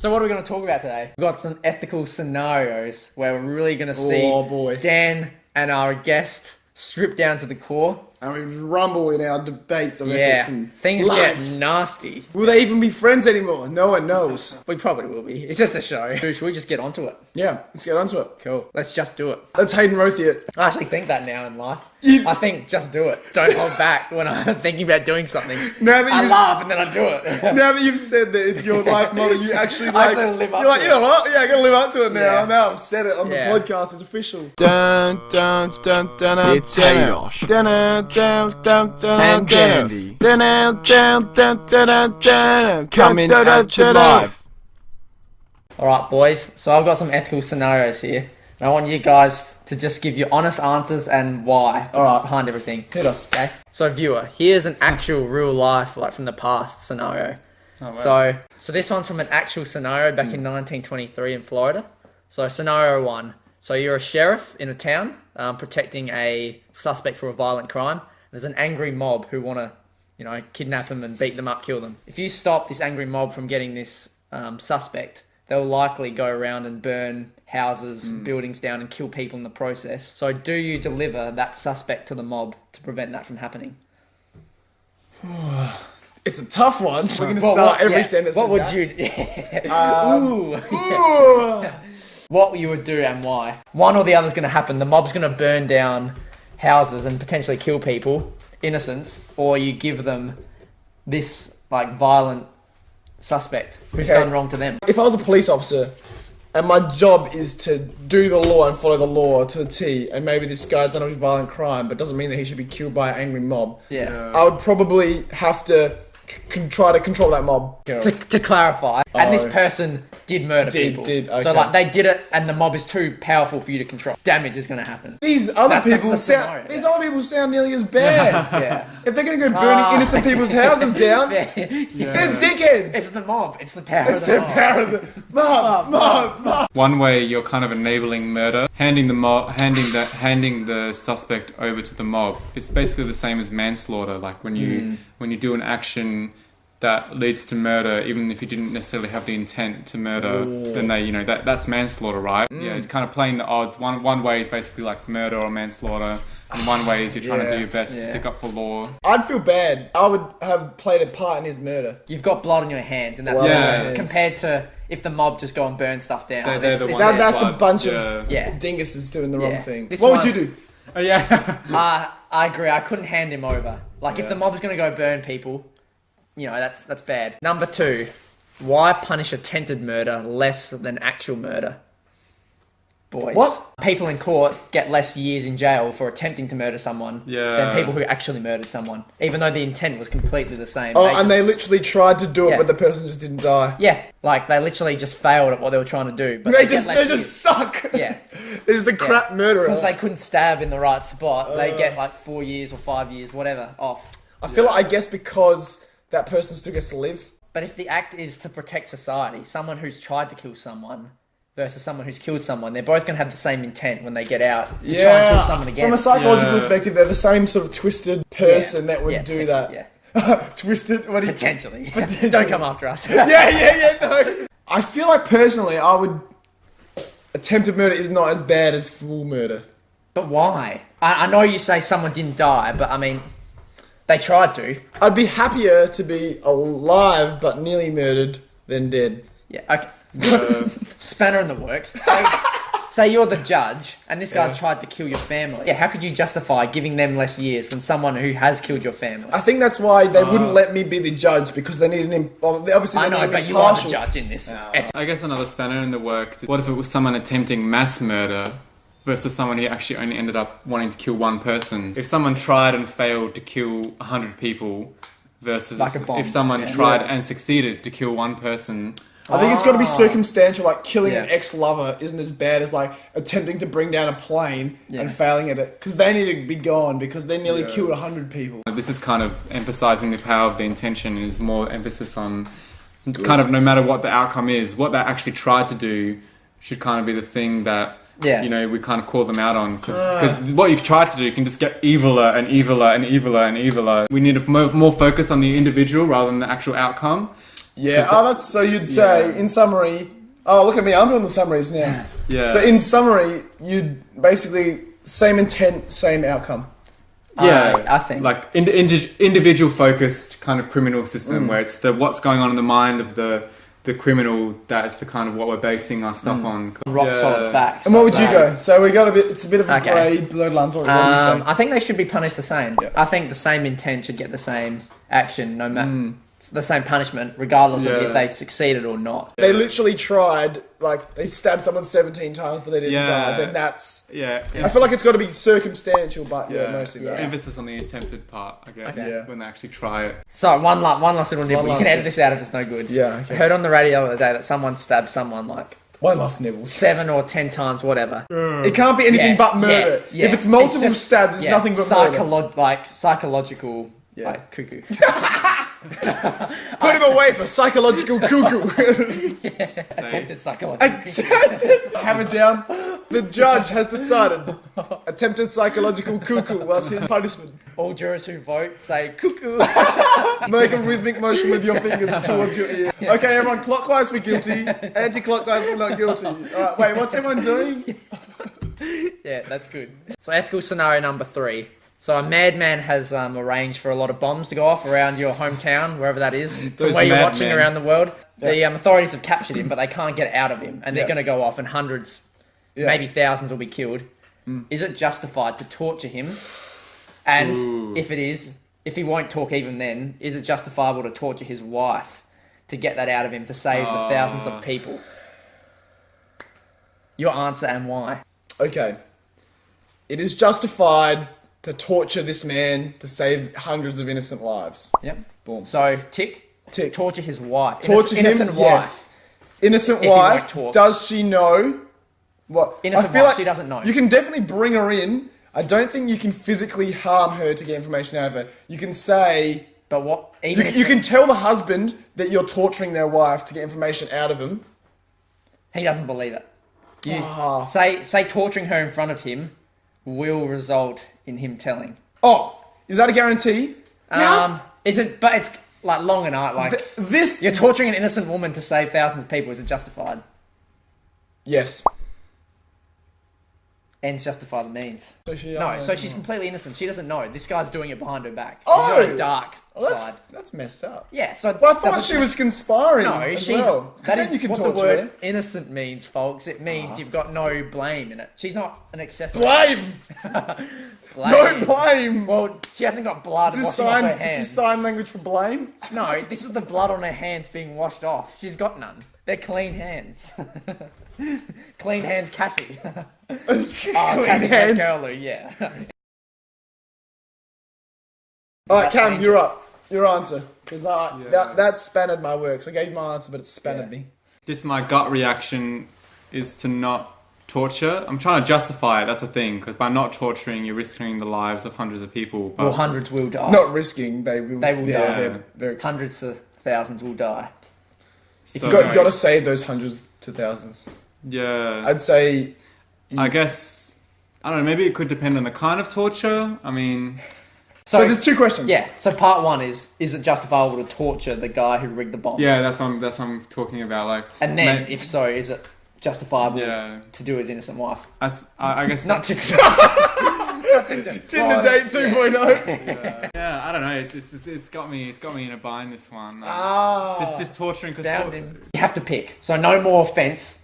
So what are we going to talk about today? We've got some ethical scenarios where we're really going to see Dan and our guest strip down to the core. And we rumble in our debates of ethics and things life. get nasty. Will they even be friends anymore? No one knows. We probably will be. It's just a show. Should we just get onto it? Yeah, let's get onto it. Cool. Let's just do it. Let's Hayden Rothy it. I actually think that now in life. I think just do it. Don't hold back when I'm thinking about doing something. I laugh and then I do it. Now that you've said that it's your life motto, you actually I live up you're like, to you know what? Yeah, I gotta live up to it now. Yeah. Now I've said it on the podcast. It's official. Dun, dun, dun, dun, dun, It's Haydosh. dun, dun, dun, dun, dun, And dun, Candy. dun, dun, dun, dun, dun, dun, Coming dun, dun, at you dun, live. Alright boys, so I've got some ethical scenarios here. And I want you guys to just give your honest answers and why behind everything. Hit us. Okay? So viewer, here's an actual real life, like from the past scenario. So this one's from an actual scenario back in 1923 in Florida. So scenario 1. So you're a sheriff in a town protecting a suspect for a violent crime. There's an angry mob who want to, kidnap them and beat them up, kill them. If you stop this angry mob from getting this suspect, they'll likely go around and burn houses, buildings down and kill people in the process. So do you deliver that suspect to the mob to prevent that from happening? It's a tough one. We're going to start every sentence What with would that. you... Ooh. What you would do and why. One or the other's going to happen. The mob's going to burn down houses and potentially kill people, innocents, or you give them this violent suspect who's done wrong to them. If I was a police officer and my job is to do the law and follow the law to the T, and maybe this guy's done a violent crime, but doesn't mean that he should be killed by an angry mob, I would probably have to try to control that mob. To clarify, and this person did murder people. Okay. So they did it, and the mob is too powerful for you to control. Damage is going to happen. These other people the scenario, sound nearly as bad. Yeah. If they're going to go burning innocent people's houses down, They're dickheads. It's the mob. It's the power. It's the power of the mob. One way you're kind of enabling murder, handing the suspect over to the mob. It's basically the same as manslaughter. Like when you do an action that leads to murder, even if you didn't necessarily have the intent to murder, then that's manslaughter, right? Yeah, it's kind of playing the odds. One way is basically like murder or manslaughter, and one way is you're trying to do your best to stick up for law. I'd feel bad. I would have played a part in his murder. You've got blood on your hands, and that's compared to if the mob just go and burn stuff down. That's a bunch of dinguses doing the wrong thing. What would you do? I agree. I couldn't hand him over. If the mob's going to go burn people, that's bad. Number 2, why punish attempted murder less than actual murder? Boys. What? People in court get less years in jail for attempting to murder someone than people who actually murdered someone, even though the intent was completely the same. They literally tried to do it, but the person just didn't die. Yeah, they literally just failed at what they were trying to do. But they just suck. Yeah. They're just a crap murderer. Because they couldn't stab in the right spot, they get 4 years or 5 years, whatever, off. I feel I guess because that person still gets to live. But if the act is to protect society, someone who's tried to kill someone versus someone who's killed someone, they're both going to have the same intent when they get out to try and kill someone again. From a psychological perspective, they're the same sort of twisted person that would do that. Yeah. Twisted? What do you Potentially. Don't come after us. no. I feel like personally, attempted murder is not as bad as full murder. But why? I know you say someone didn't die, but I mean, they tried to. I'd be happier to be alive but nearly murdered than dead. Yeah, okay. Spanner in the works. Say you're the judge, and this guy's tried to kill your family. Yeah, how could you justify giving them less years than someone who has killed your family? I think that's why they wouldn't let me be the judge, because they need I know, but you are the judge in this. I guess another spanner in the works is, what if it was someone attempting mass murder versus someone who actually only ended up wanting to kill one person? If someone tried and failed to kill 100 people versus if someone tried and succeeded to kill one person... I think it's got to be circumstantial, killing an ex-lover isn't as bad as attempting to bring down a plane and failing at it. Because they need to be gone because they nearly killed 100 people. This is kind of emphasising the power of the intention, and is more emphasis on kind of no matter what the outcome is, what they actually tried to do should kind of be the thing that Yeah. you know, we kind of call them out on because what you've tried to do, you can just get eviler and eviler and eviler and eviler. We need to more focus on the individual rather than the actual outcome. Yeah. That's so you'd say in summary. Oh, look at me! I'm doing the summaries now. Yeah. So in summary, you'd basically same intent, same outcome. Yeah, I think like individual focused kind of criminal system where it's the what's going on in the mind of the criminal that is the kind of what we're basing our stuff on. rock solid facts. And what would you go? So we got a bit. It's a bit of a grey blurred lines. What do you say? I think they should be punished the same. Yeah. I think the same intent should get the same action, no matter the same punishment, regardless of if they succeeded or not. They literally tried, like they stabbed someone 17 times, but they didn't die. Then that's I feel like it's got to be circumstantial, but mostly that. Emphasis on the attempted part, I guess, when they actually try it. So one last little nibble. You can edit this out if it's no good. Yeah. Okay. I heard on the radio the other day that someone stabbed someone like one last nibble, 7 or 10 times, whatever. It can't be anything but murder. Yeah. If it's multiple stabs, it's nothing but murder. Psychological, like cuckoo. Put him away for psychological cuckoo. Attempted psychological Have it down. The judge has decided. Attempted psychological cuckoo was his punishment. All jurors who vote say cuckoo. Make a rhythmic motion with your fingers towards your ear. Okay, everyone, clockwise for guilty, anti-clockwise for not guilty. Alright, wait, what's everyone doing? Yeah, that's good. So ethical scenario number 3. So a madman has arranged for a lot of bombs to go off around your hometown, wherever that is, from where you're watching around the world. The authorities have captured him, but they can't get out of him, and they're going to go off, and hundreds, maybe thousands will be killed. Is it justified to torture him? And if he won't talk even then, is it justifiable to torture his wife to get that out of him to save the thousands of people? Your answer and why? Okay. It is justified to torture this man to save hundreds of innocent lives. Yep. Boom. So, tick. Torture his wife. Torture innocent him, wife. yes. Innocent wife. Does she know what? Innocent wife, she doesn't know. You can definitely bring her in. I don't think you can physically harm her to get information out of her. You can say... But what? You can tell the husband that you're torturing their wife to get information out of him. He doesn't believe it. Say torturing her in front of him will result in him telling. Oh, is that a guarantee? Is it? But it's like long and hard. Like you're torturing an innocent woman to save thousands of people. Is it justified? Yes. Ends justify the means. So she's completely innocent. She doesn't know. This guy's doing it behind her back. She's got a dark side. That's messed up. Yeah. So I thought she was conspiring. No, she's. That is what the word innocent means, folks. It means you've got no blame in it. She's not an accessory. Blame. No blame. Well, she hasn't got blood washing off her hands. This is sign language for blame? No, this is the blood on her hands being washed off. She's got none. They're clean hands. Clean hands, Cassie. Cassie hands. Curlew, yeah. Alright, Cam, you're up. Your answer. Because that spanned my works. I gave you my answer, but it spanned me. Just my gut reaction is to not torture. I'm trying to justify it, that's the thing, because by not torturing, you're risking the lives of hundreds of people. But well, hundreds will die. Not risking, they will die. Hundreds of thousands will die. So, you've got to save those hundreds to thousands. Yeah. I'd say... I guess... I don't know, maybe it could depend on the kind of torture. I mean... So there's two questions. Yeah, so part one is it justifiable to torture the guy who rigged the bombs? Yeah, that's what I'm talking about. Like, and then, if so, is it justifiable to do his innocent wife? I guess... Not to... Tinder date 2.0. Yeah, I don't know. It's got me in a bind, this one. Just torturing because you have to pick. So no more offence.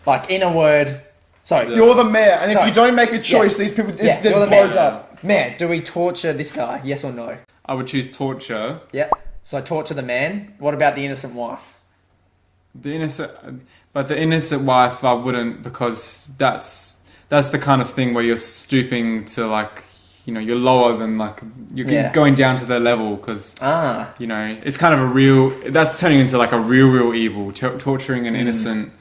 Like in a word. So you're the mayor, and if you don't make a choice, these people it blows up. Mayor, do we torture this guy? Yes or no? I would choose torture. Yeah. So torture the man. What about the innocent wife? The innocent wife, I wouldn't, because that's the kind of thing where you're stooping to, like, you know, you're lower than, like, you're going down to their level, because you know, it's kind of that's turning into like a real evil, torturing an innocent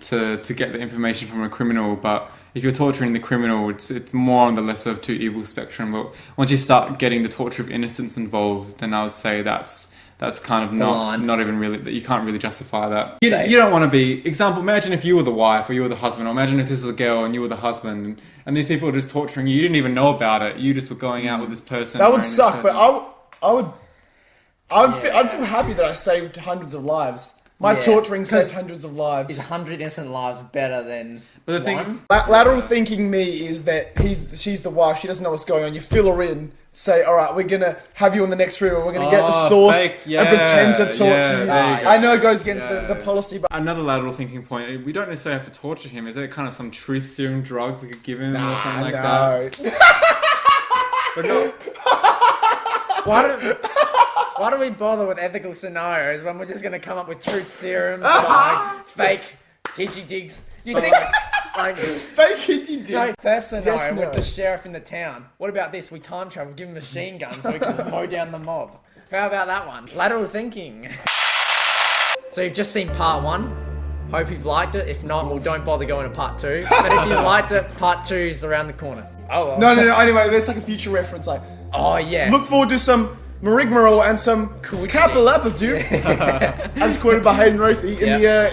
to get the information from a criminal. But if you're torturing the criminal, it's more on the lesser of two evil spectrum. But once you start getting the torture of innocence involved, then I would say that's that's kind of line. not even really, that you can't really justify that. Safe. You don't want to be, example, imagine if you were the wife or you were the husband, or imagine if this is a girl and you were the husband, and these people are just torturing you. You didn't even know about it. You just were going out with this person. That would suck, but I'd feel happy that I saved hundreds of lives. My torturing saved hundreds of lives. Is 100 innocent lives better than But the one? Lateral thinking me is that she's the wife, she doesn't know what's going on. You fill her in, say, alright, we're going to have you on the next room and we're going to get the source and pretend to torture you. I know it goes against the policy, but... Another lateral thinking point, we don't necessarily have to torture him. Is there kind of some truth serum drug we could give him or something like that? But no. Why do we bother with ethical scenarios when we're just going to come up with truth serums, like fake hitchy digs? You think like fake hitchy digs? No, first scenario with the sheriff in the town. What about this? We time travel, give him a machine gun so we can just mow down the mob. How about that one? Lateral thinking. So you've just seen part 1. Hope you've liked it. If not, well, don't bother going to part 2. But if you liked it, part 2 is around the corner. Oh well. No. Anyway, that's like a future reference. Like, oh yeah. Look forward to some rigmarole and some capalapa, dude. As quoted by Hayden Rothy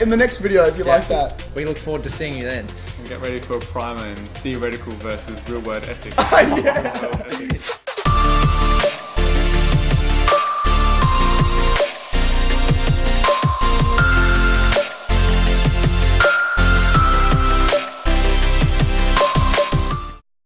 in the next video, if you like that. We look forward to seeing you then. And get ready for a primer in theoretical versus real world ethics. Yeah.